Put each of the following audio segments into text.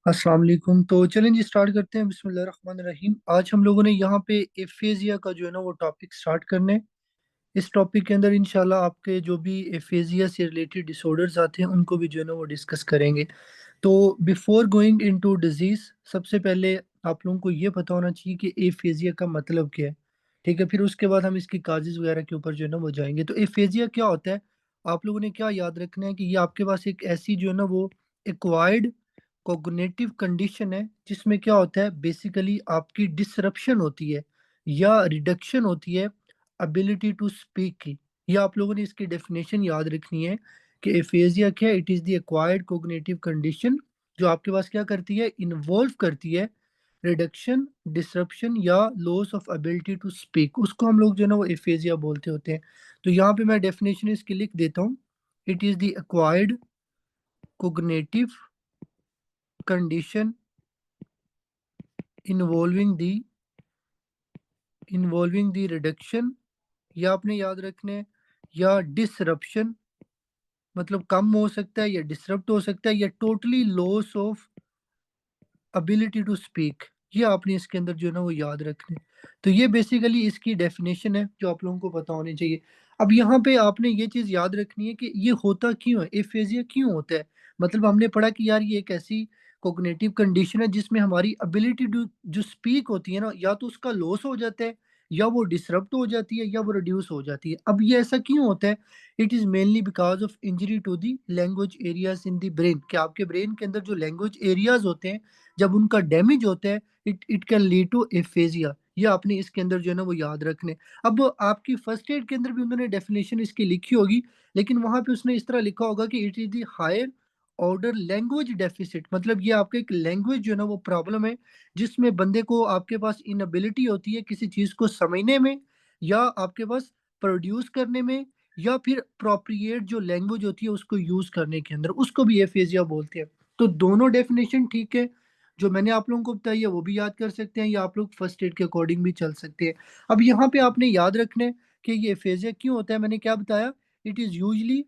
अस्सलाम वालेकुम। तो चलें जी स्टार्ट करते हैं। बिस्मिल्लाह रहमान रहीम। आज हम लोगों ने यहाँ पे एफेजिया का जो है ना वो टॉपिक स्टार्ट करने हैं। इस टॉपिक के अंदर इंशाल्लाह आपके जो भी एफेजिया से रिलेटेड डिसऑर्डर्स आते हैं उनको भी जो है ना वो डिस्कस करेंगे। तो बिफोर गोइंग इनटू डिजीज, सबसे पहले आप लोगों को ये पता होना चाहिए कि एफेजिया का मतलब क्या है। ठीक है, फिर उसके बाद हम इसकी काजेज वगैरह के ऊपर जो है ना वो जाएंगे। तो एफेजिया क्या होता है, आप लोगों ने क्या याद रखना है कि ये आपके पास एक ऐसी जो है ना वो एक्वायर्ड कोग्निटिव कंडीशन है जिसमें क्या होता है, बेसिकली आपकी डिसरप्शन होती है या रिडक्शन होती है एबिलिटी टू स्पीक की। ये आप लोगों ने इसकी डेफिनेशन याद रखनी है कि एफेजिया क्या है। It is the acquired cognitive condition जो आपके पास क्या करती है, इन्वॉल्व करती है रिडक्शन, डिसरप्शन या loss of ability to speak. उसको हम लोग जो है ना वो एफेजिया बोलते होते हैं। तो यहाँ पे मैं डेफिनेशन इसकी लिख देता हूँ। It is the acquired cognitive condition involving the reduction, या आपने याद रखने हैं, या डिसरप्शन, मतलब कम हो सकता है या डिसरप्ट हो सकता है, या totally loss of ability to speak. ये आपने इसके अंदर जो है ना वो याद रखने। तो ये बेसिकली इसकी डेफिनेशन है जो आप लोगों को पता होनी चाहिए। अब यहाँ पे आपने ये चीज याद रखनी है कि ये होता क्यों है, एफेजिया क्यों होता है। मतलब हमने पढ़ा कि यार ये एक ऐसी कोग्निटिव कंडीशन है जिसमें हमारी एबिलिटी टू जो स्पीक होती है ना, या तो उसका लॉस हो जाता है, या वो डिसरप्ट हो जाती है, या वो रिड्यूस हो जाती है। अब ये ऐसा क्यों होता है? It is mainly because of injury to the language areas in the brain. कि आपके ब्रेन के अंदर जो लैंग्वेज एरियाज होते हैं, जब उनका डैमेज होता है, it can lead to aphasia. ये आपने इसके अंदर जो है ना वो याद रखने। अब आपकी फर्स्ट एड के अंदर भी उन्होंने डेफिनेशन इसकी लिखी होगी, लेकिन वहां पे उसने इस तरह लिखा होगा कि it is the higher order language deficit. मतलब ये आपका एक लैंग्वेज जो है ना वो प्रॉब्लम है जिसमें बंदे को, आपके पास इनएबिलिटी होती है किसी चीज को समझने में, या आपके पास प्रोड्यूस करने में, या फिर प्रोप्रिएट जो लैंग्वेज होती है उसको यूज करने के अंदर, उसको भी एफेजिया बोलते हैं। तो दोनों डेफिनेशन ठीक है, जो मैंने आप लोगों को बताई है वो भी याद कर सकते हैं, या आप लोग फर्स्ट एड के अकॉर्डिंग भी चल सकते हैं। अब यहाँ पे आपने याद रखना है कि ये एफेजिया क्यों होता है। मैंने क्या बताया, it is usually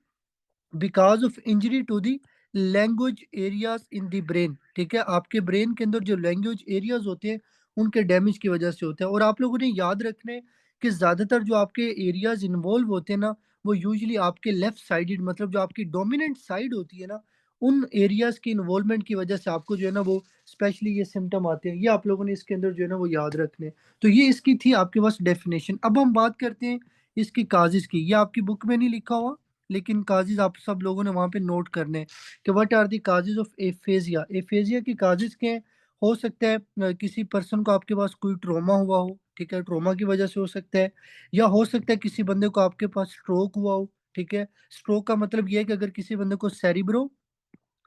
because of injury to the language areas in the brain. ठीक है, आपके ब्रेन के अंदर जो लैंग्वेज एरियाज होते हैं उनके डैमेज की वजह से होता है। और आप लोगों ने याद रखना है कि ज्यादातर जो आपके एरियाज इन्वॉल्व होते हैं ना, वो यूजुअली आपके लेफ्ट साइडेड, मतलब जो आपकी डोमिनेंट साइड होती है ना, उन एरियाज की इन्वॉल्वमेंट की वजह से आपको जो है ना वो स्पेशली ये सिम्टम आते हैं। ये आप लोगों ने इसके अंदर जो है ना वो याद रखने हैं। तो ये इसकी थी आपके पास डेफिनेशन। अब हम बात करते हैं इसकी काजिज की। ये आपकी बुक में नहीं लिखा हुआ, लेकिन काजिज आप सब लोगों ने वहां पे नोट करने हैं कि what are the causes of aphasia. Aphasia की काजिज क्या हैं? हो सकता है किसी पर्सन को, आपके पास कोई ट्रोमा हुआ हो, ठीक है, ट्रोमा की वजह से हो सकता है। या हो सकता है किसी बंदे को आपके पास स्ट्रोक हुआ हो। ठीक है, स्ट्रोक का मतलब ये है कि अगर किसी बंदे को सेरिब्रो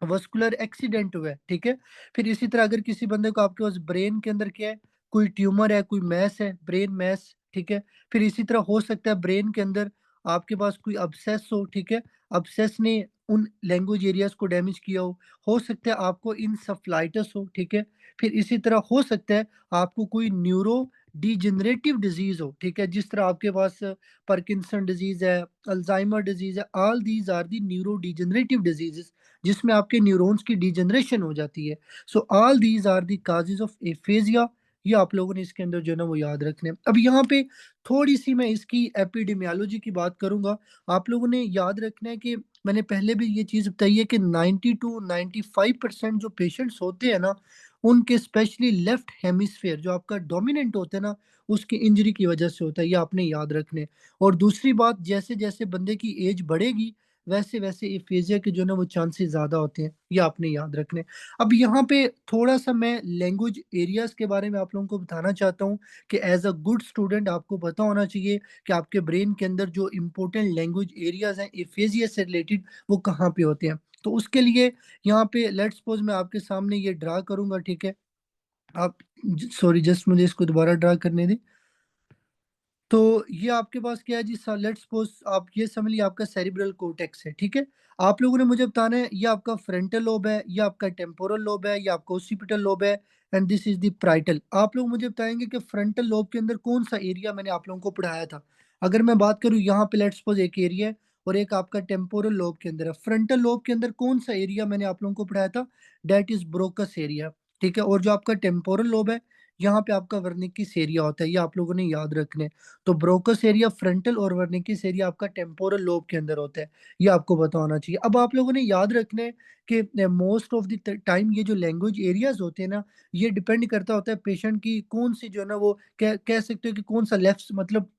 वस्कुलर एक्सीडेंट हुआ है। ठीक है, फिर इसी तरह अगर किसी बंदे को, आपके पास ब्रेन के अंदर क्या है, कोई ट्यूमर है, कोई मैस है, ब्रेन मैस। ठीक है, फिर इसी तरह हो सकता है ब्रेन के अंदर आपके पास कोई अब्सेस हो। ठीक है, अब्सेस ने उन लैंग्वेज एरियाज को डैमेज किया हो सकता है आपको इंसफ्लाइटिस हो। ठीक है, फिर इसी तरह हो सकता है आपको कोई न्यूरो डिजेनरेटिव डिजीज हो। ठीक है, जिस तरह आपके पास पार्किंसन डिजीज है, अल्जाइमर डिजीज है, all these are the neurodegenerative diseases, जिसमें आपके न्यूरॉन्स की डिजनरेशन हो जाती है। So all these are the causes of aphasia. ये आप लोगों ने इसके अंदर जो है ना वो याद रखने हैं। अब यहाँ पे थोड़ी सी मैं इसकी एपिडेमियोलॉजी की बात करूंगा। आप लोगों ने याद रखना है कि मैंने पहले भी ये चीज़ बताई है कि 90 to 95% जो पेशेंट्स होते हैं ना, उनके स्पेशली लेफ्ट हेमिस्फेयर जो आपका डोमिनेंट होता है ना, उसकी इंजरी की वजह से होता है। ये आपने याद रखने। और दूसरी बात, जैसे जैसे बंदे की एज बढ़ेगी वैसे वैसे एफेजिया के जो ना वो चांसेस ज्यादा होते हैं। ये आपने याद रखने। अब यहाँ पे थोड़ा सा मैं लैंग्वेज एरियाज के बारे में आप लोगों को बताना चाहता हूँ कि एज अ गुड स्टूडेंट आपको पता होना चाहिए कि आपके ब्रेन के अंदर जो इंपॉर्टेंट लैंग्वेज एरियाज हैं एफेजिया से रिलेटेड, वो कहाँ पे होते हैं। तो उसके लिए यहाँ पे लेट्स सपोज मैं आपके सामने ये ड्रा करूंगा। ठीक है, आप, सॉरी, जस्ट मुझे इसको दोबारा ड्रा करने दें। तो ये आपके पास क्या है जी, लेट्स सपोज आप ये समझ लीजिए आपका सेरिब्रल कोर्टेक्स है। ठीक है, आप लोगों ने मुझे बताना है ये आपका फ्रंटल लोब है, ये आपका टेम्पोरल लोब है, ये आपका ओसिपिटल लोब है, and this is the parietal. आप लोग मुझे बताएंगे कि फ्रंटल लोब के अंदर कौन सा एरिया मैंने आप लोगों को पढ़ाया था। अगर मैं बात करूँ यहाँ पे लेट्स सपोज एक एरिया है, और एक आपका टेम्पोरल लोब के अंदर है। फ्रंटल लोब के अंदर कौन सा एरिया मैंने आप लोगों को पढ़ाया था? दैट इज़ ब्रोकस एरिया, ठीक है? और जो आपका टेम्पोरल लोब है, यहाँ पे आपका वर्निकिस एरिया होता है, ये आप लोगों ने याद रखना है। तो ब्रोकस एरिया फ्रंटल और वर्निकिस एरिया आपका टेम्पोरल लोब के अंदर होता है, ये आपको पता होना चाहिए। अब आप लोगों ने याद रखना है कि मोस्ट ऑफ द टाइम ये जो लैंग्वेज एरियाज़ होते हैं ना, ये डिपेंड करता होता है पेशेंट की कौन-सी जो है ना वो कह सकते हो कि कौन-सा लेफ्ट मतलब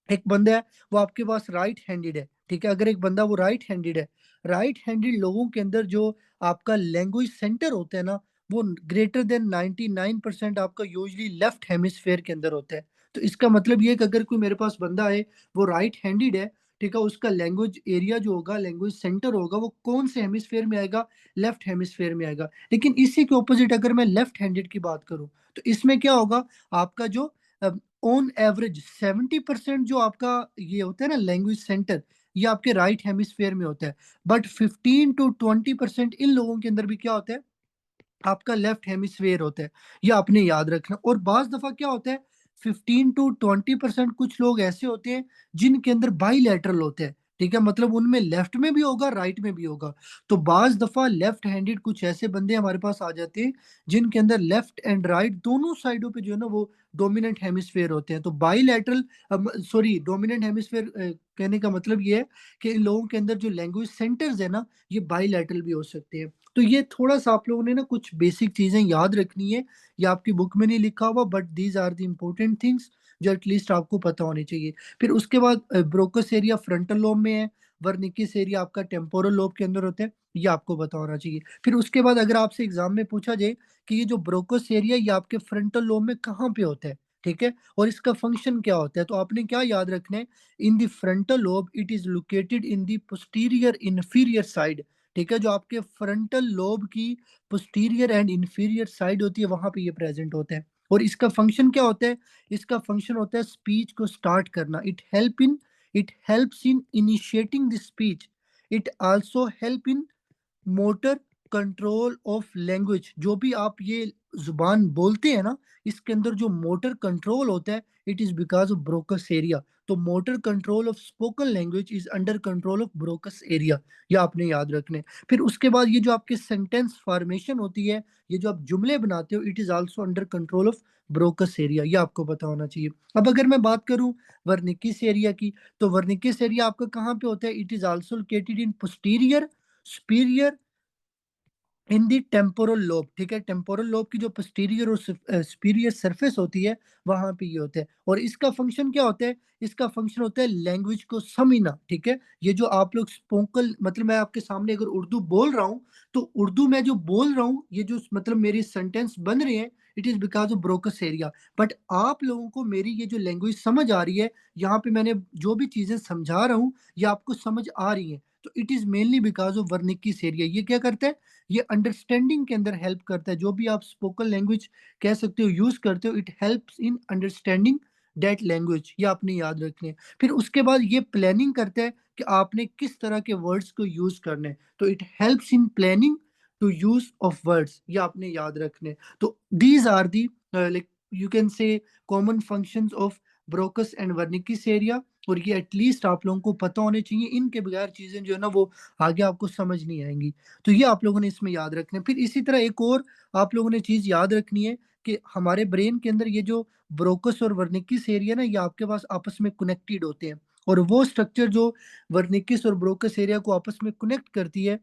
एक बंदा है वो आपके पास राइट हैंडेड है, ठीक है? अगर एक बंदा वो राइट हैंडेड है, राइट हैंडेड लोगों के अंदर जो आपका लैंग्वेज सेंटर होता है ना, वो ग्रेटर देन 99% आपका यूजुअली लेफ्ट हेमिस्फीयर के अंदर होता है। तो इसका मतलब ये है कि अगर कोई मेरे पास बंदा है, वो राइट हैंडेड है, ठीक है? उसका लैंग्वेज एरिया जो होगा, लैंग्वेज सेंटर होगा, वो कौन से हेमिस्फीयर में आएगा? लेफ्ट हेमिस्फीयर में आएगा। लेकिन इसी के ऑपोज़िट अगर मैं लेफ्ट हैंडेड की बात करूँ, तो इसमें क्या होगा? आपका जो अ, ऑन एवरेज 70% जो आपका ये होता है ना लैंग्वेज सेंटर, ये आपके राइट हेमिस्फीयर में होता है। बट 15 टू 20% इन लोगों के अंदर भी क्या होता है? आपका लेफ्ट हेमिस्फीयर होता है, ये आपने याद रखना। और बाज़ दफ़ा क्या होता है 15 टू 20% कुछ लोग ऐसे होते हैं जिनके अंदर बाइलैटरल होते हैं, ठीक है? मतलब उनमें लेफ्ट में भी होगा, राइट में भी होगा। तो बाज़ दफ़ा लेफ्ट हैंडेड कुछ ऐसे बंदे हमारे पास आ जाते हैं जिनके अंदर लेफ्ट एंड राइट दोनों साइडों पे जो है ना वो डोमिनेंट हेमिस्फीयर होते हैं। तो बाइलैटरल सॉरी डोमिनेंट हेमिस्फीयर कहने का मतलब ये है कि इन लोगों के अंदर जो लैंग्वेज सेंटर्स है ना, ये बाइलैटरल भी हो सकते हैं। तो ये थोड़ा-सा आप लोगों ने ना कुछ बेसिक चीज़ें याद रखनी है। ये आपकी बुक में नहीं लिखा हुआ but these are the important things जो एटलीस्ट आपको पता होनी चाहिए। फिर उसके बाद ब्रोकस एरिया फ्रंटल लोब में है, वर्निकिस एरिया आपका टेम्पोरल लोब के अंदर होता है, ये आपको पता होना चाहिए। फिर उसके बाद अगर आपसे एग्ज़ाम में पूछा जाए कि ये जो ब्रोकस एरिया ये आपके फ्रंटल लोब में कहाँ पे होता है, ठीक है? और इसका फंक्शन क्या होता है? तो आपने क्या याद रखना है, in the frontal lobe it is located in the posterior inferior side, ठीक है? जो आपके फ्रंटल लोब की पोस्टीरियर एंड इंफीरियर साइड होती है, वहाँ पे ये प्रेज़ेंट होता है। और इसका फ़ंक्शन क्या होता है? इसका फ़ंक्शन होता है स्पीच को स्टार्ट करना। It helps in initiating the speech. It also help in motor control of language. जो भी आप ये ज़ुबान बोलते हैं ना, इसके अंदर जो मोटर कंट्रोल होता है, it is because of Broca's area. तो motor control of spoken language is under control of Broca's area, ये आपने याद रखना है। फिर उसके बाद ये जो आपके सेंटेंस फॉर्मेशन होती है, ये जो आप जुमले बनाते हो, it is also under control of Broca's area, ये आपको पता होना चाहिए। अब अगर मैं बात करूँ वर्निकिस एरिया की, तो वर्निकिस एरिया आपका कहाँ पे होता है? It is also located in posterior, superior in the temporal lobe, ठीक है? टेम्पोरल लोब की जो पोस्टीरियर और सुपीरियर सरफेस होती है, वहाँ पे ये होता है। और इसका फंक्शन क्या होता है? इसका फंक्शन होता है लैंग्वेज को समझना, ठीक है? ये जो आप लोग स्पोकन मतलब मैं आपके सामने अगर उर्दू बोल रहा हूँ, तो उर्दू मैं जो बोल रहा हूँ, ये जो मतलब मेरे सेंटेंस बन रहे हैं, it is because of Broca's area. But आप लोगों को मेरी ये जो लैंग्वेज समझ आ रही है, यहाँ पे मैंने जो भी चीज़ें समझा रहा हूँ, ये आपको समझ आ रही हैं। तो it is mainly because of Wernicke's area. ये क्या करता है? ये अंडरस्टैंडिंग के अंदर हेल्प करता है। जो भी आप स्पोकन लैंग्वेज कह सकते हो, यूज़ करते हो, it helps in understanding that language, ये आपने याद रखने हैं। फिर उसके बाद ये प्लानिंग करता है कि आपने किस तरह के वर्ड्स को यूज़ करने हैं। तो it helps in planning to use of words, ये आपने याद रखने हैं। तो these are the like you can say common functions of Broca's and Wernicke's area, और ये एटलीस्ट आप लोगों को पता होने चाहिए। इनके बगैर चीज़ें जो है ना वो आगे आपको समझ नहीं आएँगी। तो ये आप लोगों ने इसमें याद रखना है। फिर इसी तरह एक और आप लोगों ने चीज़ याद रखनी है कि हमारे ब्रेन के अंदर ये जो ब्रोकस और वर्निकिस एरिया ना, ये आपके पास आपस में कनेक्टेड होते हैं। और वो स्ट्रक्चर जो वर्निकिस और ब्रोकस एरिया को आपस में कनेक्ट करती है,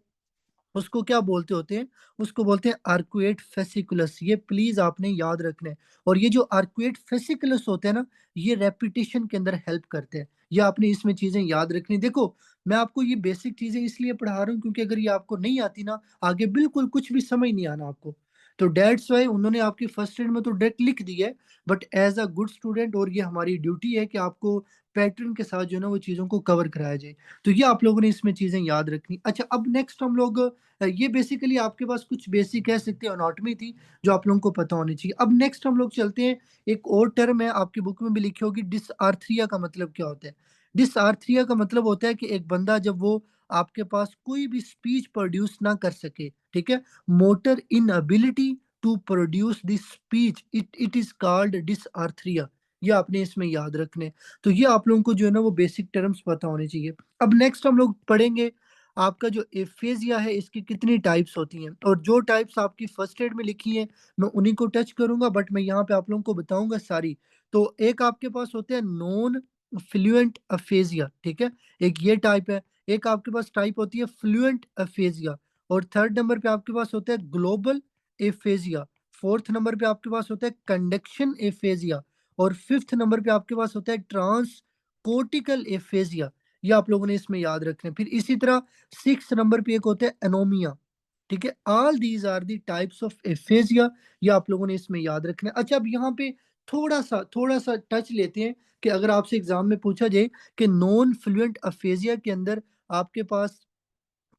उसको क्या बोलते होते हैं? उसको बोलते हैं आर्कुएट फेसिकुलस, ये प्लीज़ आपने याद रखना है। और ये जो आर्कुएट फेसिकुलस होते हैं ना, ये रेपिटेशन के अंदर हेल्प करते हैं। ये आपने इसमें चीज़ें याद रखनी। देखो, मैं आपको ये बेसिक चीज़ें इसलिए पढ़ा रहा हूँ क्योंकि अगर ये आपको नहीं आती ना, आगे बिल्कुल कुछ भी समझ नहीं आना आपको। तो दैट्स व्हाई उन्होंने आपकी फर्स्ट एड में तो डायरेक्ट लिख दी है, but as a good student और ये हमारी ड्यूटी है कि आपको पैटर्न के साथ जो है ना वो चीज़ों को कवर कराया जाए। तो ये आप लोगों ने इसमें चीज़ें याद रखनी। अच्छा, अब नेक्स्ट हम लोग ये बेसिकली आपके पास कुछ बेसिक कह सकते हैं एनाटॉमी थी, जो आप लोगों को पता होनी चाहिए। अब नेक्स्ट हम लोग चलते हैं, एक और टर्म है आपकी बुक में भी लिखी होगी, डिसआर्थरिया का मतलब क्या होता है? डिसआर्थरिया का मतलब होता है कि एक बंदा जब वो आपके पास कोई भी स्पीच प्रोड्यूस ना कर सके, ठीक है? Motor inability to produce this speech, it it is called dysarthria. ये आपने इसमें याद रखने। तो ये आप लोगों को जो है ना वो बेसिक टर्म्स पता होने चाहिए। अब नेक्स्ट हम लोग पढ़ेंगे आपका जो एफेजिया है इसकी कितनी टाइप्स होती हैं, और जो टाइप्स आपकी फर्स्ट एड में लिखी है मैं उन्हीं को टच करूंगा, बट मैं यहाँ पे आप लोगों को बताऊंगा सारी। तो एक आपके पास होता है नॉन फ्लुएंट अफेजिया, ठीक है, एक ये टाइप है। एक आपके पास टाइप होती है फ्लुएंट अफेजिया, और थर्ड नंबर पे आपके पास होता है ग्लोबल एफेजिया। फोर्थ नंबर पे आपके पास होता है कंडक्शन एफेजिया, और फिफ्थ नंबर पे आपके पास होता है ट्रांस कोर्टिकल एफेजिया। ये आप लोगों ने इसमें याद रखना है। फिर इसी तरह सिक्स नंबर पे एक होता है एनोमिया, ठीक है। All these are the types of aphasia, ये आप लोगों ने इसमें याद रखना है। अच्छा, अब यहाँ पे थोड़ा सा टच लेते हैं कि अगर आपसे एग्जाम में पूछा जाए कि नॉन फ्लुएंट अफेजिया के अंदर आपके पास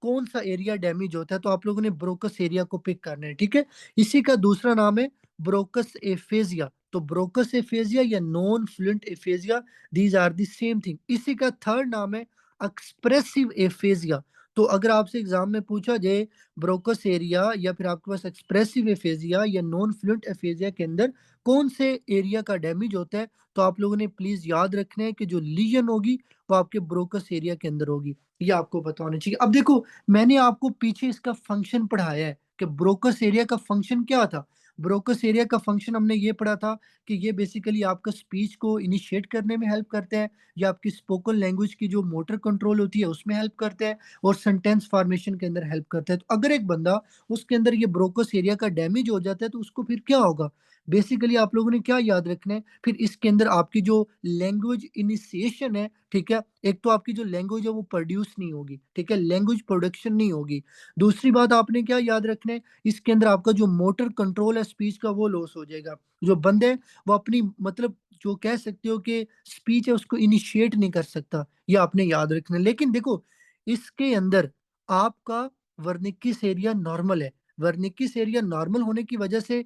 कौन सा एरिया डैमेज होता है, तो आप लोगों ने ब्रोकस एरिया को पिक करना है, ठीक है। इसी का दूसरा नाम है ब्रोकस एफेजिया। तो ब्रोकस एफेजिया या non fluent aphasia, these are the same thing. इसी का थर्ड नाम है एक्सप्रेसिव एफेजिया। तो अगर आपसे एग्जाम में पूछा जाए ब्रोकस एरिया या फिर आपके पास एक्सप्रेसिव एफेजिया या नॉन फ्लुएंट एफेजिया के अंदर कौन से एरिया का डैमेज होता है, तो आप लोगों ने प्लीज याद रखना है कि जो लीजन होगी वो आपके ब्रोकस एरिया के अंदर होगी। ये आपको पता होना चाहिए। अब देखो, मैंने आपको पीछे इसका फंक्शन पढ़ाया है कि ब्रोकस एरिया का फंक्शन क्या था। ब्रोकस एरिया का फंक्शन हमने ये पढ़ा था कि ये बेसिकली आपका स्पीच को इनिशिएट करने में हेल्प करता है, या आपकी स्पोकन लैंग्वेज की जो मोटर कंट्रोल होती है उसमें हेल्प करता है, और सेंटेंस फॉर्मेशन के अंदर हेल्प करता है। तो अगर एक बंदा उसके अंदर ये ब्रोकस एरिया का डैमेज हो जाता है तो उसको फिर क्या होगा। बेसिकली आप लोगों ने क्या याद रखना है, फिर इसके अंदर आपकी जो लैंग्वेज इनिशिएशन है, ठीक है, एक तो आपकी जो लैंग्वेज है वो प्रोड्यूस नहीं होगी, ठीक है, लैंग्वेज प्रोडक्शन नहीं होगी। दूसरी बात आपने क्या याद रखना है, इसके अंदर आपका जो मोटर कंट्रोल है स्पीच का वो लॉस हो जाएगा। जो बंदे हैं, वो अपनी मतलब जो कह सकते हो कि स्पीच है उसको इनिशिएट नहीं कर सकता, ये आपने याद रखना है। लेकिन देखो, इसके अंदर आपका वर्निकिस एरिया नॉर्मल है। वर्निकिस एरिया नॉर्मल होने की वजह से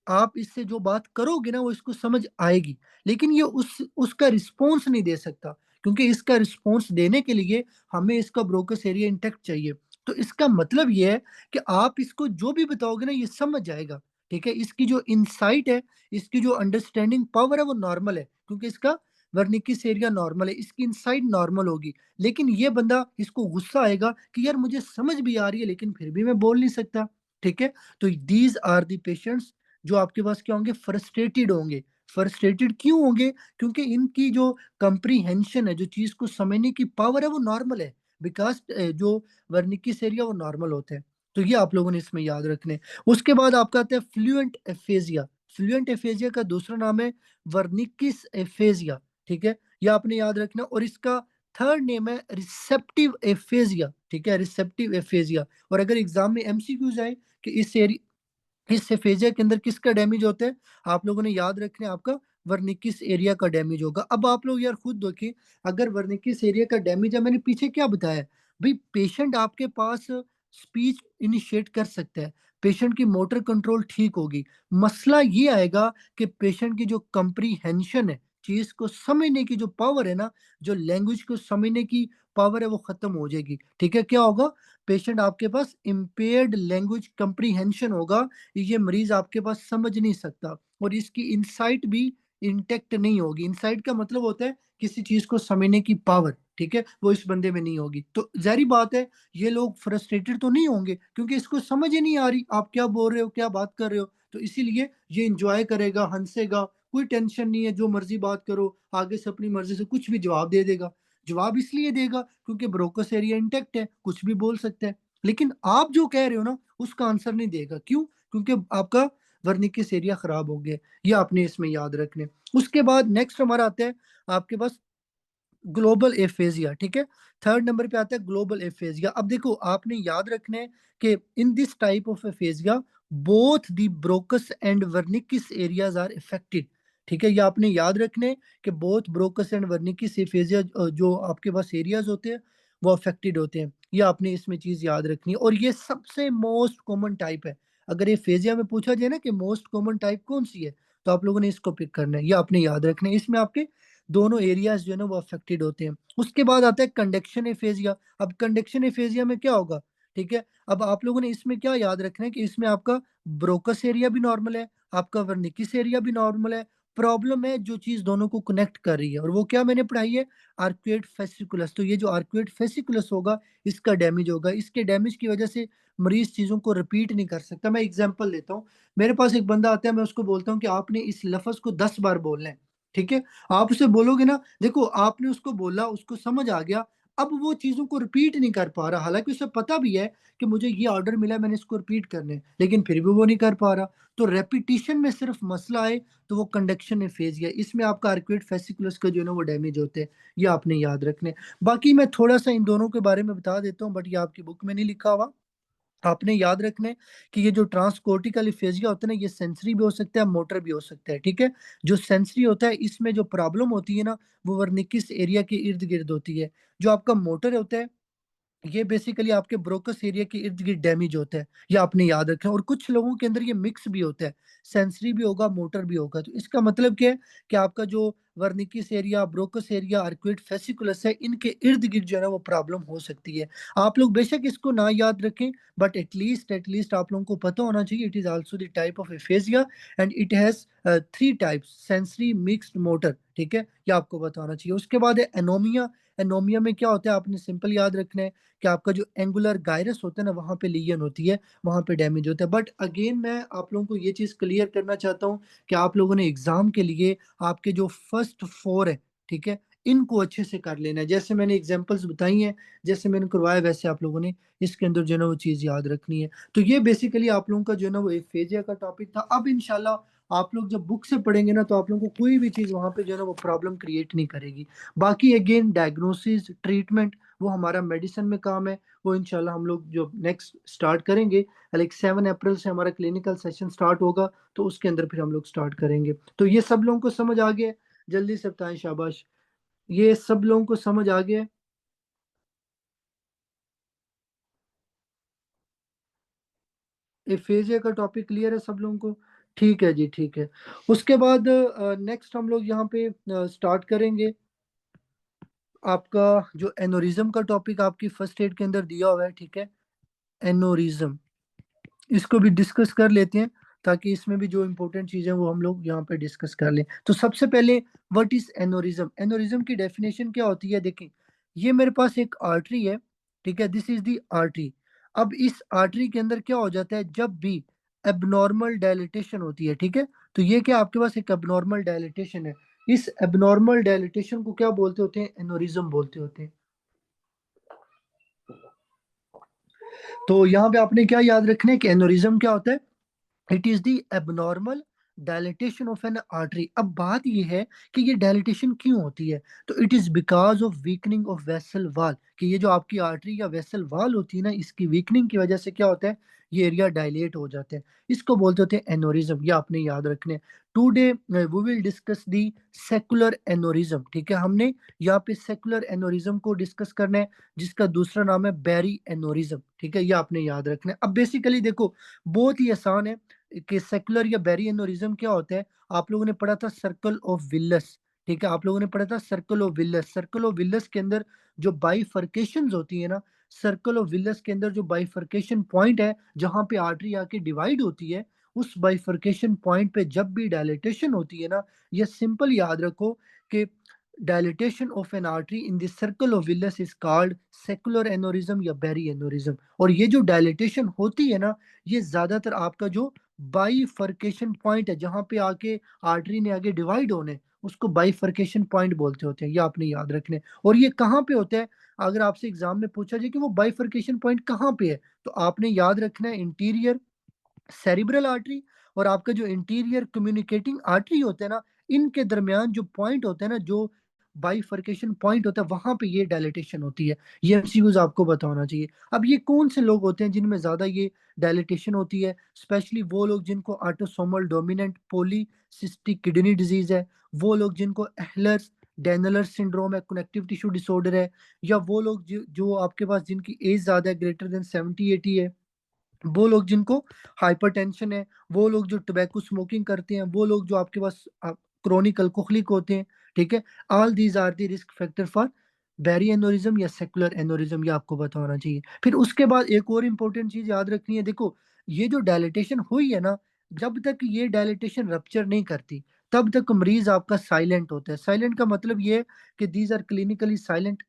आप इससे जो बात करोगे ना वो इसको समझ आएगी, लेकिन ये उस उसका रिस्पॉन्स नहीं दे सकता, क्योंकि इसका रिस्पॉन्स देने के लिए हमें इसका ब्रोकस एरिया इंटेक्ट चाहिए। तो इसका मतलब ये है कि आप इसको जो भी बताओगे ना ये समझ जाएगा, ठीक है। इसकी जो इंसाइट है, इसकी जो अंडरस्टैंडिंग पावर है वो नॉर्मल है, क्योंकि इसका वर्निकिस एरिया नॉर्मल है, इसकी इंसाइट नॉर्मल होगी। लेकिन ये बंदा, इसको गुस्सा आएगा कि यार मुझे समझ भी आ रही है लेकिन फिर भी मैं बोल नहीं सकता, ठीक है। तो दीज आर दी पेशेंट्स जो आपके पास क्या होंगे, फ्रस्ट्रेटेड होंगे। फ्रस्ट्रेटेड क्यों होंगे, क्योंकि इनकी जो कंप्रीहेंशन है, जो चीज को समझने की पावर है वो नॉर्मल है, बिकॉज जो वर्निकिस एरिया वो नॉर्मल होते हैं। तो ये आप लोगों ने इसमें याद रखने। उसके बाद आपका आता है फ्लुएंट एफेजिया। फ्लुएंट एफेजिया का दूसरा नाम है वर्निकिस एफेजिया, ठीक है, ये आपने याद रखना। और इसका थर्ड नेम है रिसेप्टिव एफेजिया, ठीक है, रिसेप्टिव एफेजिया। और अगर एग्जाम में एमसीक्यूज आए कि इस सेफेजिया के अंदर किसका डैमेज होता है, आप लोगों ने याद रखना है आपका वर्निकिस एरिया का डैमेज होगा। अब आप लोग यार खुद देखिए, अगर वर्निकिस एरिया का डैमेज है, मैंने पीछे क्या बताया, भाई पेशेंट आपके पास स्पीच इनिशिएट कर सकता है, पेशेंट की मोटर कंट्रोल ठीक होगी। मसला ये आएगा कि पेशेंट की जो कंप्रीहेंशन है, चीज को समझने की जो पावर है ना, जो लैंग्वेज को समझने की पावर है वो खत्म हो जाएगी, ठीक है। क्या होगा, पेशेंट आपके पास इम्पेयर्ड लैंग्वेज कंप्रीहेंशन होगा, ये मरीज आपके पास समझ नहीं सकता, और इसकी इंसाइट भी इंटेक्ट नहीं होगी। इंसाइट का मतलब होता है किसी चीज को समझने की पावर, ठीक है, वो इस बंदे में नहीं होगी। तो जारी बात है, ये लोग फ्रस्ट्रेटेड तो नहीं होंगे, क्योंकि इसको समझ ही नहीं आ रही आप क्या बोल रहे हो, क्या बात कर रहे हो। तो इसीलिए ये इंजॉय करेगा, हंसेगा, कोई टेंशन नहीं है, जो मर्जी बात करो, आगे से अपनी मर्जी से कुछ भी जवाब दे देगा। जवाब इसलिए देगा क्योंकि ब्रोकस एरिया इंटेक्ट है, कुछ भी बोल सकता है। लेकिन आप जो कह रहे हो ना उसका आंसर नहीं देगा, क्यों, क्योंकि आपका वर्निकिस एरिया खराब हो गया। ये आपने इसमें याद रखने। उसके बाद नेक्स्ट हमारा आता है आपके पास ग्लोबल एफेजिया, ठीक है। थर्ड नंबर पे आता है ग्लोबल एफेजिया। अब देखो, आपने याद रखना है कि in this type of aphasia both the Broca's and Wernicke's areas are affected, ठीक है। ये आपने याद रखने हैं कि both Broca's and Wernicke's aphasia जो आपके पास एरियाज होते हैं वो अफेक्टेड होते हैं। ये आपने इसमें चीज याद रखनी है, और ये सबसे मोस्ट कॉमन टाइप है। अगर एफेजिया में पूछा जाए ना कि मोस्ट कॉमन टाइप कौन सी है, तो आप लोगों ने इसको पिक करना है। ये आपने याद रखना है, इसमें आपके दोनों एरियाज जो है ना वो अफेक्टेड होते हैं। उसके बाद आता है कंडक्शन एफेजिया। अब कंडक्शन एफेजिया में क्या होगा, ठीक है। अब आप लोगों ने इसमें क्या याद रखना है कि इसमें आपका ब्रोकस एरिया भी नॉर्मल है, आपका वर्निकिस एरिया भी नॉर्मल है, प्रॉब्लम है जो चीज दोनों को कनेक्ट कर रही है, और वो क्या मैंने पढ़ाई है, आर्कुएट फेसिकुलस। तो ये जो आर्कुएट फेसिकुलस होगा, इसका डैमेज होगा। इसके डैमेज की वजह से मरीज चीजों को रिपीट नहीं कर सकता। मैं एग्जांपल देता हूँ। मेरे पास एक बंदा आता है, मैं उसको बोलता हूँ कि आपने इस लफ्ज को 10 बार बोलना है। ठीक है, आप उसे बोलोगे ना, देखो आपने उसको बोला, उसको समझ आ गया। अब वो चीजों को रिपीट नहीं कर पा रहा, हालांकि उसे पता भी है कि मुझे ये ऑर्डर मिला है, मैंने इसको रिपीट करने हैं, लेकिन फिर भी वो नहीं कर पा रहा। तो रेपिटिशन में सिर्फ मसला है, तो वो कंडक्शन में फेज गया, इसमें आपका आर्कुएट फेसिकुलस का जो है ना वो डैमेज होते हैं। ये आपने याद रखने। बाकी मैं थोड़ा सा इन दोनों के बारे में बता देता हूँ, बट ये आपकी बुक में नहीं लिखा हुआ। आपने याद रखना है कि ये जो ट्रांसकोर्टिकल एफेजिया होता है ना, ये सेंसरी भी हो सकता है, मोटर भी हो सकता है। ठीक है, जो सेंसरी होता है, इसमें जो प्रॉब्लम होती है ना, वो वर्निकिस एरिया के इर्द गिर्द होती है। जो आपका मोटर होता है, ये बेसिकली आपके ब्रोकस एरिया के इर्द गिर्द डैमेज होता है। ये आपने याद रखना है। और कुछ लोगों के अंदर ये मिक्स भी होता है, सेंसरी भी होगा, मोटर भी होगा। तो इसका मतलब क्या है कि आपका जो Wernicke's area, Broca's area, arcuate fasciculus है, इनके इर्द गिर्द जो है ना वो प्रॉब्लम हो सकती है। आप लोग बेशक इसको ना याद रखें, बट एटलीस्ट आप लोगों को पता होना चाहिए, it is also the type of aphasia, and it has 3 types, sensory, mixed, motor. ठीक है, ये आपको बताना चाहिए। उसके बाद है एनोमिया। एनोमिया में क्या होता है, आपने सिंपल याद रखना है कि आपका जो एंगुलर गायरस होता है ना, वहां पे लीजन होती है, वहां पे डैमेज होता है। बट अगेन मैं आप लोगों को ये चीज क्लियर करना चाहता हूँ कि आप लोगों ने एग्जाम के लिए आपके जो फर्स्ट 4 है, ठीक है, इनको अच्छे से कर लेना है। जैसे मैंने एग्जांपल्स बताई हैं, जैसे मैंने करवाया, वैसे आप लोगों ने इसके अंदर जो है ना वो चीज याद रखनी है। तो ये बेसिकली आप लोगों का जो है ना वो एफेजिया का टॉपिक था। अब इंशाल्लाह आप लोग जब बुक से पढ़ेंगे ना, तो आप लोगों को कोई भी चीज वहां पे जो है ना वो प्रॉब्लम क्रिएट नहीं करेगी। बाकी अगेन डायग्नोसिस, ट्रीटमेंट, वो हमारा मेडिसिन में काम है। वो इंशाल्लाह हम लोग जो नेक्स्ट स्टार्ट करेंगे, लाइक 7 अप्रैल से हमारा क्लिनिकल सेशन स्टार्ट होगा, तो उसके अंदर फिर हम लोग स्टार्ट करेंगे। तो ये सब लोगों को समझ आ गया? जल्दी से बताएं, शाबाश। ये सब लोगों को समझ आ गया? एफेजिया का टॉपिक क्लियर है सब लोगों को? ठीक है जी, ठीक है। उसके बाद नेक्स्ट हम लोग यहाँ पे स्टार्ट करेंगे आपका जो एनोरिज्म का टॉपिक आपकी फर्स्ट एड के अंदर दिया हुआ है। ठीक है, एनोरिज्म, इसको भी डिस्कस कर लेते हैं, ताकि इसमें भी जो इंपॉर्टेंट चीजें वो हम लोग यहाँ पे डिस्कस कर लें। तो सबसे पहले, व्हाट इज एनोरिज्म? एनोरिज्म की डेफिनेशन क्या होती है? देखें, ये मेरे पास एक आर्टरी है, ठीक है, दिस इज दी आर्टरी। अब इस आर्टरी के अंदर क्या हो जाता है, जब भी एबनॉर्मल डायलिटेशन होती है, ठीक है, तो ये क्या आपके पास एक एबनॉर्मल डायलिटेशन है, इस एबनॉर्मल डायलिटेशन को क्या बोलते होते हैं? एनोरिज्म बोलते होते हैं। तो यहाँ पे आपने क्या याद रखना है कि एनोरिज्म क्या होता है? It is the abnormal dilatation of an artery. अब बात यह है कि ये डायलिटेशन क्यों होती है? तो it is because of weakening of vessel wall, कि ये जो आपकी आर्टरी या वेसल वॉल होती है ना, इसकी वीकनिंग की वजह से क्या होता है, ये एरिया डायलेट हो जाते हैं। इसको बोलते होते हैं एनोरिज्म। ये आपने याद रखने। Today we will discuss the saccular aneurysm. ठीक है, हमने यहाँ पे सेकुलर एनोरिज्म को डिस्कस करना है, जिसका दूसरा नाम है बैरी एनोरिज्म। ठीक है, ये आपने याद रखना है। अब बेसिकली देखो, बहुत ही आसान है कि सेकुलर या बैरी एनोरिज्म क्या होता है। आप लोगों ने पढ़ा था सर्कल ऑफ विल्लस। ठीक है, आप लोगों ने पढ़ा था circle of villus. Circle of villus के अंदर जो बाइफर्केशंस होती है ना, सर्कल ऑफ विल्लस के अंदर जो बाइफर्केशन पॉइंट है, जहां पे आर्टरी आके डिवाइड होती है, उस बाइफर्केशन पॉइंट पे जब भी डायलिटेशन होती है ना, ये सिंपल याद रखो कि dilatation of an artery in the circle of Willis is called saccular aneurysm या बैरी एनोरिज्म। और ये जो डायलिटेशन होती है ना, ये ज्यादातर आपका जो बाइफर्केशन पॉइंट है, जहां पे आके आर्टरी ने आगे डिवाइड होने, उसको बाइफर्केशन पॉइंट बोलते होते हैं। ये आपने याद रखने। और ये कहाँ पे होता है? अगर आपसे एग्जाम में पूछा जाए कि वो बाइफर्केशन पॉइंट कहाँ पे है, तो आपने याद रखना है इंटीरियर सेरिब्रल आर्टरी और आपका जो इंटीरियर कम्युनिकेटिंग आर्टरी होता है ना, इनके दरमियान जो पॉइंट होता है ना, जो बाइफर्केशन पॉइंट होता है, वहां पे ये डायलिटेशन होती है। ये एमसीक्यूज आपको पता होना चाहिए। अब ये कौन से लोग होते हैं जिनमें ज्यादा ये डायलिटेशन होती है? स्पेशली वो लोग जिनको autosomal dominant polycystic kidney disease है, वो लोग जिनको एहलर्स डेनलर सिंड्रोम है, कनेक्टिव टिश्यू डिसऑर्डर है, या वो लोग जो आपके पास जिनकी एज ज्यादा है, ग्रेटर देन 70-80 है, वो लोग जिनको हाइपरटेंशन है, वो लोग जो टोबैको स्मोकिंग करते हैं, वो लोग जो आपके पास क्रोनिक अल्कोहलिक होते हैं। ठीक है, all these are the risk factor for berry aneurysm या सेकुलर एनोरिज्म। ये आपको पता होना चाहिए। फिर उसके बाद एक और इंपॉर्टेंट चीज याद रखनी है। देखो, ये जो डायलिटेशन हुई है ना, जब तक ये डायलिटेशन रप्चर नहीं करती, तब तक मरीज आपका साइलेंट होता है। साइलेंट का मतलब ये है कि these are clinically silent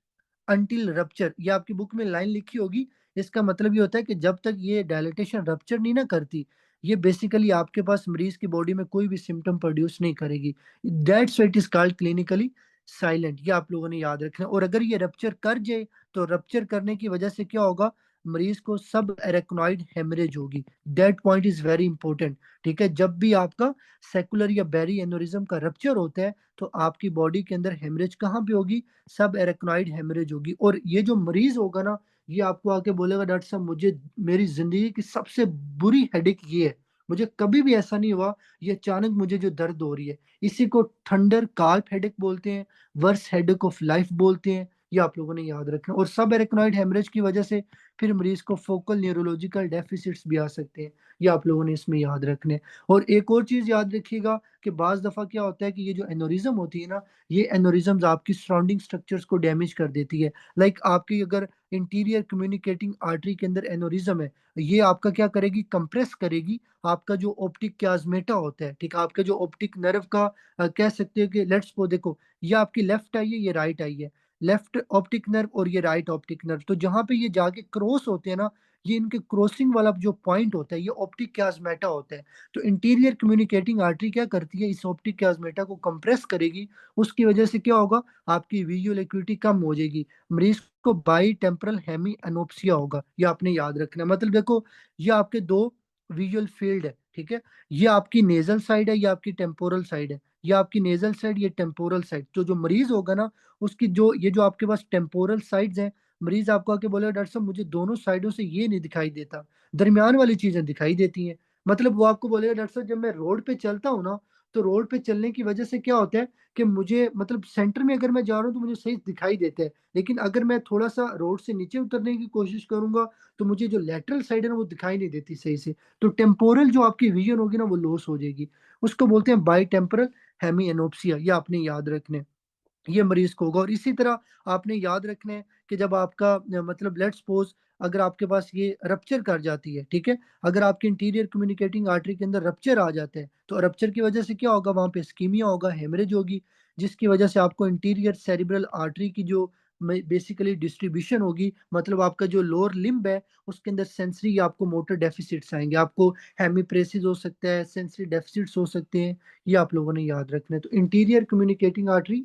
until rupture. ये आपकी बुक में लाइन लिखी होगी। इसका मतलब ये होता है कि जब तक ये डायलिटेशन रप्चर नहीं ना करती, ये बेसिकली आपके पास मरीज की बॉडी में कोई भी सिम्टम प्रोड्यूस नहीं करेगी। That's it is called clinically silent. ये आप लोगों ने याद रखना है। और अगर ये रप्चर कर जाए, तो रप्चर करने की वजह से क्या होगा, मरीज को सब एरेक्नॉइड हेमरेज होगी। That point is very important. ठीक है, जब भी आपका सेकुलर या बेरी एनोरिज्म का रप्चर होता है, तो आपकी बॉडी के अंदर हेमरेज कहाँ पे होगी, सब एरेक्नॉइड हेमरेज होगी। और ये जो मरीज होगा ना, ये आपको आके बोलेगा डॉक्टर साहब मुझे मेरी जिंदगी की सबसे बुरी हेडेक ये है, मुझे कभी भी ऐसा नहीं हुआ, ये अचानक मुझे जो दर्द हो रही है। इसी को थंडर कार्प हेडेक बोलते हैं, वर्स हेडेक ऑफ लाइफ बोलते हैं। ये आप लोगों ने याद रखना। और सब एरेक्नॉइड हेमरेज की वजह से फिर मरीज को फोकल न्यूरोलॉजिकल डेफिसिट्स भी आ सकते हैं। ये आप लोगों ने इसमें याद रखने। और एक और चीज याद रखिएगा कि बाज दफा क्या होता है कि ये जो एनोरिज्म होती है ना, ये एनोरिज्म्स आपकी सराउंडिंग स्ट्रक्चर्स को डैमेज कर देती है। लाइक आपकी अगर इंटीरियर कम्युनिकेटिंग आर्टरी के अंदर एनोरिज्म है, ये आपका क्या करेगी, कंप्रेस करेगी आपका जो ऑप्टिक क्याज्मेटा होता है। ठीक है, आपके जो ऑप्टिक नर्व का कह सकते हो कि लेट्स को देखो, ये आपकी लेफ्ट आई है, ये राइट आई है। लेफ्ट ऑप्टिक नर्व और ये राइट ऑप्टिक नर्व, तो जहां पे ये जाके क्रॉस होते हैं ना, ये इनके क्रॉसिंग वाला जो पॉइंट होता है, ये ऑप्टिक क्याज्मेटा होता है। तो इंटीरियर कम्युनिकेटिंग आर्टरी क्या करती है, इस ऑप्टिक क्याज्मेटा को कंप्रेस करेगी। उसकी वजह से क्या होगा, आपकी विजुअल एक्यूटी कम हो जाएगी। मरीज को बाई टेम्परल हेमी एनोप्सिया होगा। ये आपने याद रखना है। मतलब देखो, ये आपके दो विजुअल फील्ड है। ठीक है, ये आपकी नेजल साइड है, ये आपकी टेम्पोरल साइड है। ये आपकी नेजल साइड, ये टेम्पोरल साइड। तो जो मरीज होगा ना, उसकी जो ये जो आपके पास टेम्पोरल साइड्स हैं, मरीज आपको आके बोलेगा डॉक्टर साहब मुझे दोनों साइडों से ये नहीं दिखाई देता, दरमियान वाली चीजें दिखाई देती हैं। मतलब वो आपको बोलेगा डॉक्टर साहब जब मैं रोड पे चलता हूँ ना, तो रोड पे चलने की वजह से क्या होता है कि मुझे मतलब सेंटर में अगर मैं जा रहा हूँ तो मुझे सही दिखाई देता है, लेकिन अगर मैं थोड़ा सा रोड से नीचे उतरने की कोशिश करूंगा, तो मुझे जो लेटरल साइड है ना वो दिखाई नहीं देती सही से। तो टेम्पोरल जो आपकी विजन होगी ना वो लॉस हो जाएगी। उसको बोलते हैं बाई टेम्पोरल हेमी एनोप्सिया। ये आपने याद रखने, ये मरीज को होगा। और इसी तरह आपने याद रखना है कि जब आपका मतलब लेट्स सपोज अगर आपके पास ये रप्चर कर जाती है, ठीक है, अगर आपके इंटीरियर कम्युनिकेटिंग आर्टरी के अंदर रप्चर आ जाते हैं, तो रप्चर की वजह से क्या होगा, वहां पे स्कीमिया होगा, हेमरेज होगी, जिसकी वजह से आपको इंटीरियर सेरिब्रल आर्टरी की जो बेसिकली डिस्ट्रीब्यूशन होगी, मतलब आपका जो लोअर लिम्ब है उसके अंदर सेंसरी आपको मोटर डेफिसिट्स आएंगे, आपको हेमीप्रेसिस हो सकता है, सेंसरी डेफिसिट्स हो सकते हैं। ये आप लोगों ने याद रखना है। तो इंटीरियर कम्युनिकेटिंग आर्टरी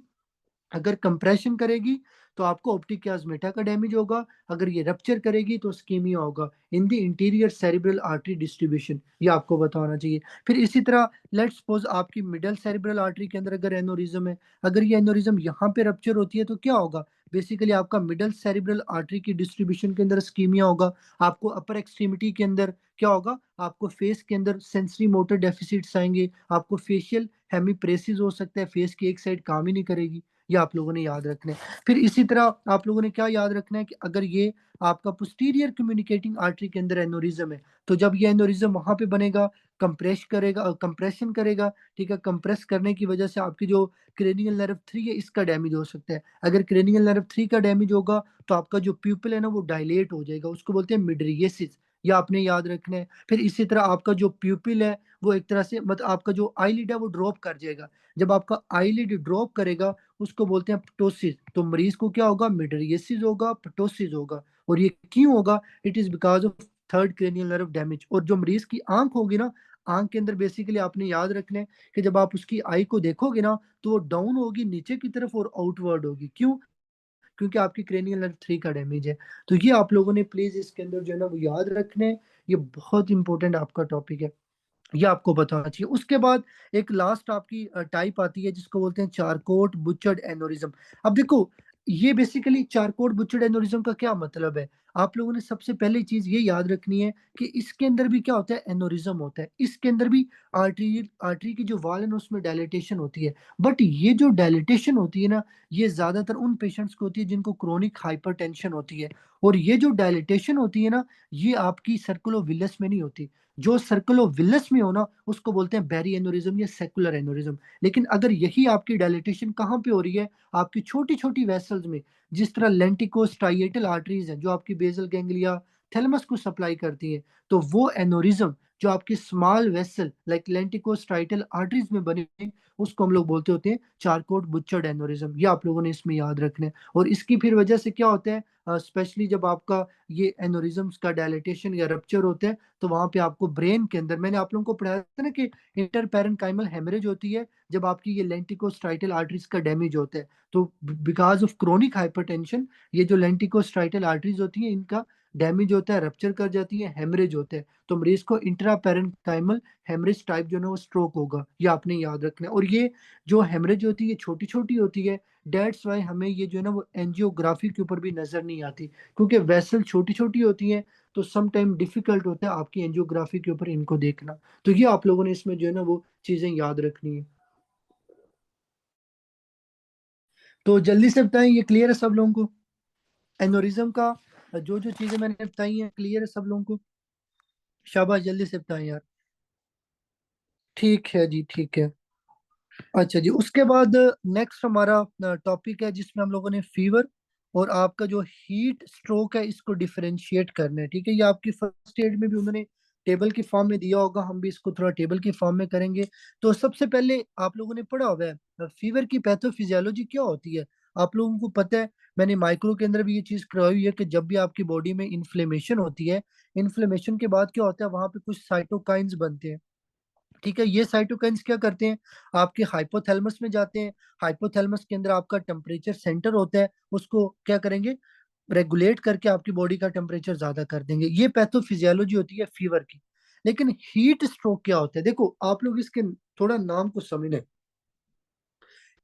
अगर कंप्रेशन करेगी तो आपको ऑप्टिक क्याज्मेटा का डैमेज होगा, अगर ये रप्चर करेगी तो स्कीमिया होगा in the interior cerebral artery distribution. ये आपको बताना चाहिए। फिर इसी तरह लेट्स सपोज आपकी मिडल सेरिब्रल आर्टरी के अंदर अगर एनोरिज्म है, अगर ये एनोरिज्म यहाँ पे रप्चर होती है तो क्या होगा, बेसिकली आपका मिडल सेरिब्रल आर्टरी की डिस्ट्रीब्यूशन के अंदर स्कीमिया होगा। आपको अपर एक्सट्रीमिटी के अंदर क्या होगा, आपको फेस के अंदर सेंसरी मोटर डेफिसिट्स आएंगे, आपको फेशियल हेमीप्रेसिस हो सकता है, फेस की एक साइड काम ही नहीं करेगी। ये आप लोगों ने याद रखना है। फिर इसी तरह आप लोगों ने क्या याद रखना है कि अगर ये आपका पोस्टीरियर कम्युनिकेटिंग आर्टरी के अंदर एनोरिज्म है, तो जब ये एनोरिज्म वहां पे बनेगा, कंप्रेस करेगा, कंप्रेशन करेगा। ठीक है, कंप्रेस करने की वजह से आपकी जो क्रेनियल नर्व 3 है इसका डैमेज हो सकता है। अगर क्रेनियल नर्व 3 का डैमेज होगा, तो आपका जो प्यूपिल है ना वो डायलेट हो जाएगा, उसको बोलते हैं मिड्रिएसिस। ये आपने याद रखना है। फिर इसी तरह आपका जो प्यूपिल है वो एक तरह से मतलब आपका जो आईलिड है वो ड्रॉप कर जाएगा। जब आपका आईलिड ड्रॉप करेगा, उसको बोलते हैं पटोसिस। तो मरीज को क्या होगा, मिडरिएसिस होगा, पटोसिस होगा। और ये क्यों होगा, it is because of third cranial nerve damage. और जो मरीज की आंख होगी ना, आंख के अंदर बेसिकली आपने याद रखना है कि जब आप उसकी आई को देखोगे ना, तो वो डाउन होगी नीचे की तरफ और आउटवर्ड होगी। क्यों, क्योंकि आपकी क्रेनियल नर्व 3 का डैमेज है। तो ये आप लोगों ने प्लीज इसके अंदर जो है ना वो याद रखने हैं। ये बहुत इंपॉर्टेंट आपका टॉपिक है, ये आपको बताना चाहिए। उसके बाद एक लास्ट आपकी टाइप आती है जिसको बोलते हैं चारकोट बुचर्ड एनोरिज्म। अब देखो, ये बेसिकली चारकोट बुचर्ड एनोरिज्म का क्या मतलब है, आप लोगों ने सबसे पहली चीज ये याद रखनी है कि इसके अंदर भी क्या होता है, एनोरिज्म होता है। इसके अंदर भी आर्टरी आर्टरी की जो वॉल है ना उसमें डायलिटेशन होती है। बट ये जो डायलिटेशन होती है ना, ये ज्यादातर उन पेशेंट्स को होती है जिनको क्रोनिक हाइपरटेंशन होती है। और ये जो डायलिटेशन होती है ना, ये आपकी सर्कुलोविलस में नहीं होती। जो सर्कुलोविलस में हो ना उसको बोलते हैं बेरी एनोरिज्म या सेकुलर एनोरिज्म। लेकिन अगर यही आपकी डायलिटेशन कहाँ पे हो रही है, आपकी छोटी छोटी वेसल्स में, जिस तरह लेंटिकोस्ट्राइएटल आर्टरीज हैं जो आपकी बेसल गैंग्लिया थैलेमस को सप्लाई करती है, तो वो एनोरिज्म जो आपकी स्मॉल वेसल लाइक लेंटिकोस्टाइटल आर्टरीज में बने हैं, उसको हम लोग बोलते होते हैं चारकोट बुच्चर्ड एनोरिज्म। ये आप लोगों ने इसमें याद रखना है। और इसकी फिर वजह से क्या होता है, स्पेशली जब आपका ये एनोरिज्म्स का डायलिटेशन या रप्चर होता है, तो वहां पे आपको ब्रेन के अंदर, मैंने आप लोगों को पढ़ाया था ना कि इंटरपेरेन्काइमल हेमरेज होती है जब आपकी ये लेंटिकोस्टाइटल आर्टरीज का डैमेज होता है। तो बिकॉज ऑफ क्रोनिक हाइपरटेंशन ये जो लेंटिकोस्टाइटल आर्टरीज होती है इनका डैमेज होता है, रप्चर कर जाती है, हेमरेज होता है, तो मरीज को इंट्रापेरेन्काइमल हेमरेज टाइप जो है ना वो स्ट्रोक होगा। ये आपने याद रखना है। और ये जो हेमरेज होती है ये छोटी छोटी होती है, डेट्स वाई हमें ये जो है ना वो एंजियोग्राफी के ऊपर भी नजर नहीं आती, क्योंकि वेसल छोटी छोटी होती है, तो सम टाइम डिफिकल्ट होता है आपकी एंजियोग्राफी के ऊपर इनको देखना। तो ये आप लोगों ने इसमें जो है ना वो चीजें याद रखनी है। तो जल्दी से बताएं, ये क्लियर है सब लोगों को? एनोरिज्म का जो जो चीजें मैंने बताई हैं क्लियर है सब लोगों को? शाबाश, जल्दी से बताएं यार। ठीक है जी, ठीक है। अच्छा जी, उसके बाद नेक्स्ट हमारा टॉपिक है जिसमें हम लोगों ने फीवर और आपका जो हीट स्ट्रोक है इसको डिफरेंशिएट करना है। ठीक है, ये आपकी फर्स्ट एड में भी उन्होंने टेबल की फॉर्म में दिया होगा, हम भी इसको थोड़ा टेबल की फॉर्म में करेंगे। तो सबसे पहले आप लोगों ने पढ़ा हुआ है फीवर की पैथोफिजियोलॉजी क्या होती है, आप लोगों को पता है। मैंने माइक्रो के अंदर भी ये चीज करवाई हुई है कि जब भी आपकी बॉडी में इन्फ्लेमेशन होती है, इन्फ्लेमेशन के बाद क्या होता है, वहां पे कुछ साइटोकाइंस बनते हैं। ठीक है, ये साइटोकाइंस क्या करते हैं, आपके हाइपोथैलेमस में जाते हैं। हाइपोथैलेमस के अंदर आपका टेम्परेचर सेंटर होता है, उसको क्या करेंगे, रेगुलेट करके आपकी बॉडी का टेम्परेचर ज्यादा कर देंगे। ये पैथोफिजियोलॉजी होती है फीवर की। लेकिन हीट स्ट्रोक क्या होता है, देखो आप लोग इसके थोड़ा नाम को समझने।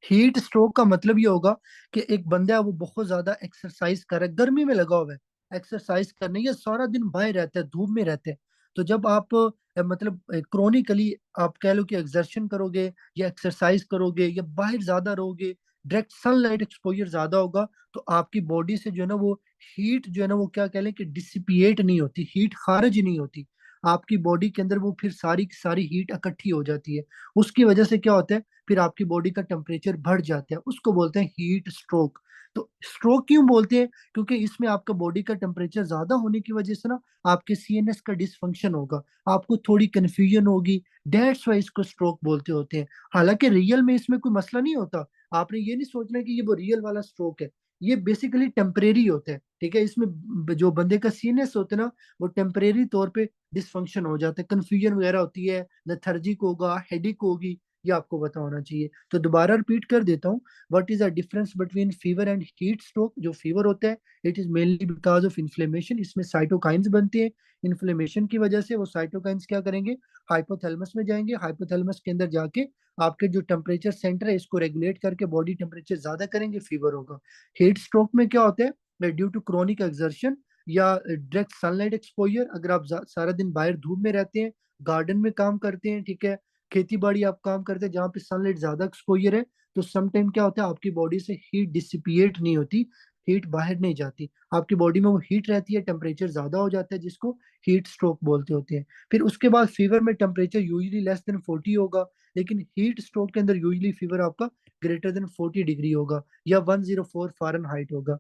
हीट स्ट्रोक का मतलब ये होगा कि एक बंदा है वो बहुत ज्यादा एक्सरसाइज कर रहा है, गर्मी में लगा हुआ है, एक्सरसाइज करने, या सारा दिन बाहर रहता है, धूप में रहते हैं। तो जब आप मतलब क्रोनिकली आप कह लो कि एक्सर्शन करोगे या एक्सरसाइज करोगे या बाहर ज्यादा रहोगे, डायरेक्ट सनलाइट एक्सपोजर ज्यादा होगा, तो आपकी बॉडी से जो है ना वो हीट जो है ना वो क्या कह लें कि डिसिपिएट नहीं होती, हीट खारिज नहीं होती। आपकी बॉडी के अंदर वो फिर सारी की सारी हीट इकट्ठी हो जाती है। उसकी वजह से क्या होता है, फिर आपकी बॉडी का टेम्परेचर बढ़ जाता है, उसको बोलते हैं हीट स्ट्रोक। तो स्ट्रोक क्यों बोलते हैं, क्योंकि इसमें आपका बॉडी का टेम्परेचर ज्यादा होने की वजह से ना आपके सीएनएस का डिसफंक्शन होगा, आपको थोड़ी कंफ्यूजन होगी, डेट्स वाई इसको स्ट्रोक बोलते होते हैं। हालांकि रियल में इसमें कोई मसला नहीं होता, आपने ये नहीं सोचना कि ये वो रियल वाला स्ट्रोक है, ये बेसिकली टेम्परेरी होता है। ठीक है, इसमें जो बंदे का सीएनएस होता है ना वो टेम्परेरी तौर पे डिसफंक्शन हो जाता है, कंफ्यूजन वगैरह होती है, लेथर्जिक होगा, हेडिक होगी, ये आपको पता होना चाहिए। तो दोबारा रिपीट कर देता हूँ, what is the difference between fever and heat stroke. जो फीवर होता है it is mainly because of inflammation, इसमें साइटोकाइंस बनते हैं, इन्फ्लेमेशन की वजह से वो साइटोकाइंस क्या करेंगे, हाइपोथैलेमस में जाएंगे, हाइपोथैलेमस के अंदर जाके आपके जो टेम्परेचर सेंटर है इसको रेगुलेट करके बॉडी टेम्परेचर ज्यादा करेंगे, फीवर होगा। हीट स्ट्रोक में क्या होता है, ड्यू टू क्रोनिक एक्सर्शन या डायरेक्ट सनलाइट एक्सपोजर, अगर आप सारा दिन बाहर धूप में रहते हैं, गार्डन में काम करते हैं, ठीक है, खेती बाड़ी आप काम करते हैं जहाँ पे सनलाइट ज्यादा एक्सपोजर है, तो सम टाइम क्या होता है आपकी बॉडी से हीट डिसिपिएट नहीं होती, हीट बाहर नहीं जाती, आपकी बॉडी में वो हीट रहती है, टेम्परेचर ज्यादा हो जाता है, जिसको हीट स्ट्रोक बोलते होते हैं। फिर उसके बाद फीवर में टेम्परेचर यूजली लेस देन 40 होगा, लेकिन हीट स्ट्रोक के अंदर यूजली फीवर आपका ग्रेटर देन 40 डिग्री होगा या 104 फ़ारेनहाइट होगा।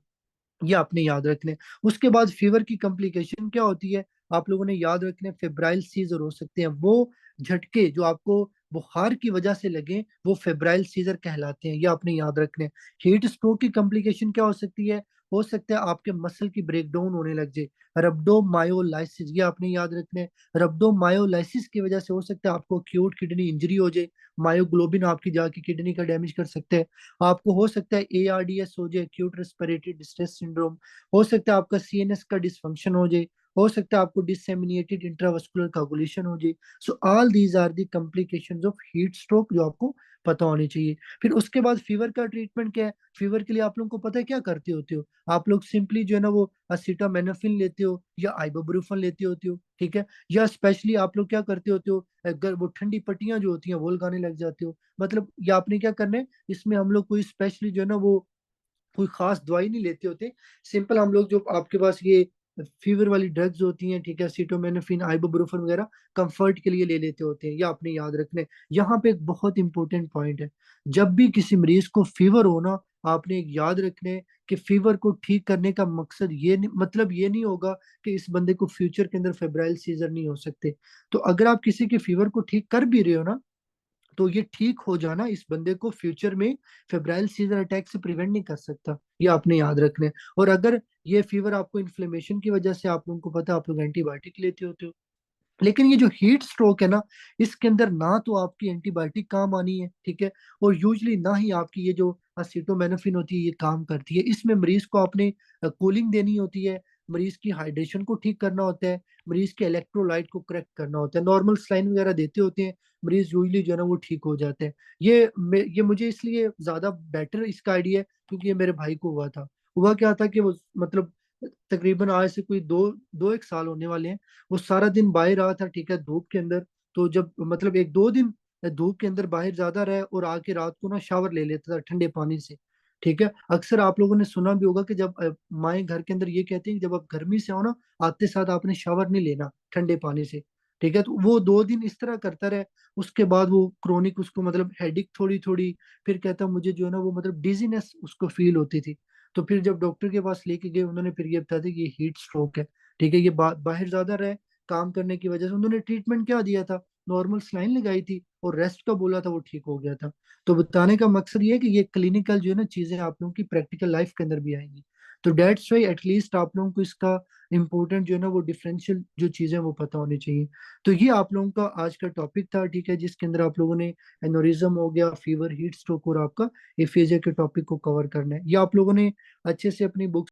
ये आपने याद रखने। उसके बाद फीवर की कॉम्प्लिकेशन क्या होती है, आप लोगों ने याद रखने, फेब्राइल सीजर हो सकते हैं, वो झटके जो आपको बुखार की वजह से लगे वो फेब्राइल सीजर कहलाते हैं, ये आपने याद रखने। हीट स्ट्रोक की कॉम्प्लिकेशन क्या हो सकती है, हो सकता है आपके मसल की ब्रेकडाउन होने लग जाए, रब्डोमायोलाइसिस, ये आपने याद रखने। रब्डोमायोलाइसिस की वजह से हो सकता है आपको एक्यूट किडनी इंजरी हो जाए, मायोग्लोबिन आपकी जाके किडनी का डैमेज कर सकते हैं, आपको हो सकता है एआरडीएस हो जाए, एक्यूट रेस्पिरेटरी डिस्ट्रेस सिंड्रोम, हो सकता है आपका सीएनएस का डिसफंक्शन हो जाए, हो सकता है आपको डिसएमिनेटेड इंट्रावास्कुलर कोगुलेशन हो जाए। So all these are the complications of heat stroke जो आपको पता होनी चाहिए। फिर उसके बाद फीवर का ट्रीटमेंट क्या है, फीवर के लिए आप लोगों को पता है क्या करते होते हो, आप लोग सिंपली जो है ना वो असिटामिनोफेन लेते हो या आइबुप्रोफेन लेते होते हो, ठीक है, या स्पेशली आप लोग क्या करते होते हो, अगर वो ठंडी पट्टियां जो होती हैं वो लगाने लग जाते हो। मतलब या आपने क्या करना है, इसमें हम लोग कोई स्पेशली जो है ना वो कोई खास दवाई नहीं लेते होते, सिंपल हम लोग जो आपके पास ये फीवर वाली ड्रग्स होती हैं, ठीक है, सीटोमेनोफिन आइबुप्रोफेन वगैरह, कंफर्ट के लिए ले लेते होते हैं, ये आपने याद रखने। यहाँ पे एक बहुत इंपॉर्टेंट पॉइंट है, जब भी किसी मरीज को फीवर हो ना, आपने एक याद रखने कि फीवर को ठीक करने का मकसद ये नहीं, मतलब ये नहीं होगा कि इस बंदे को फ्यूचर के अंदर फेब्राइल सीजर नहीं हो सकते। तो अगर आप किसी के फीवर को ठीक कर भी रहे हो ना, तो ये ठीक हो जाना इस बंदे को फ्यूचर में फेब्राइल सीजर अटैक से प्रिवेंट नहीं कर सकता, ये आपने याद रखना है। और अगर ये फीवर आपको इन्फ्लेमेशन की वजह से, आप लोगों को पता है, आप लोग एंटीबायोटिक लेते होते हो, लेकिन ये जो हीट स्ट्रोक है ना, इसके अंदर ना तो आपकी एंटीबायोटिक काम आनी है, ठीक है, और यूजली ना ही आपकी ये जो असिटोमेनोफिन होती है ये काम करती है। इसमें मरीज को आपने कूलिंग देनी होती है, मरीज की हाइड्रेशन को ठीक करना होता है, मरीज के इलेक्ट्रोलाइट को करेक्ट करना होता है, नॉर्मल सलाइन वगैरह देते होते हैं, मरीज यूजली जो है ना वो ठीक हो जाते हैं। ये मुझे इसलिए ज्यादा बेटर इसका आइडिया है क्योंकि ये मेरे भाई को हुआ था। हुआ क्या था कि वो मतलब तकरीबन आज से कोई दो दो एक साल होने वाले हैं, वो सारा दिन बाहर रहा था, ठीक है, धूप के अंदर। तो जब मतलब एक दो दिन धूप के अंदर बाहर ज्यादा रहे और आके रात को ना शावर ले लेता था ठंडे पानी से, ठीक है। अक्सर आप लोगों ने सुना भी होगा कि जब माएँ घर के अंदर ये कहती हैं कि जब आप गर्मी से हो ना, आते साथ आपने शावर नहीं लेना ठंडे पानी से, ठीक है। तो वो दो दिन इस तरह करता रहे, उसके बाद वो क्रोनिक उसको मतलब हेडिक थोड़ी थोड़ी, फिर कहता मुझे जो है ना वो मतलब डिजीनेस उसको फील होती थी। तो फिर जब डॉक्टर के पास लेके गए, उन्होंने फिर ये बता दिया कि ये हीट स्ट्रोक है, ठीक है। ये बाहर ज्यादा रहे काम करने की वजह से, उन्होंने ट्रीटमेंट क्या दिया था, नॉर्मल सलाइन लगाई थी और रेस्ट का बोला था, वो ठीक हो गया था। तो बताने का मकसद ये है कि ये क्लिनिकल जो है ना चीजें आप लोगों की प्रैक्टिकल लाइफ के अंदर भी आएंगी। तो डेट्स वाई एटलीस्ट आप लोगों को इसका इम्पोर्टेंट जो है ना वो डिफरेंशियल जो चीजें वो पता होनी चाहिए। तो ये आप लोगों का आज का टॉपिक था, ठीक है, जिसके अंदर आप लोगों ने एनोरिज्म हो गया, फीवर, हीट स्ट्रोक और आपका एफेजिया के टॉपिक को कवर करना है। ये आप लोगों ने अच्छे से अपनी बुक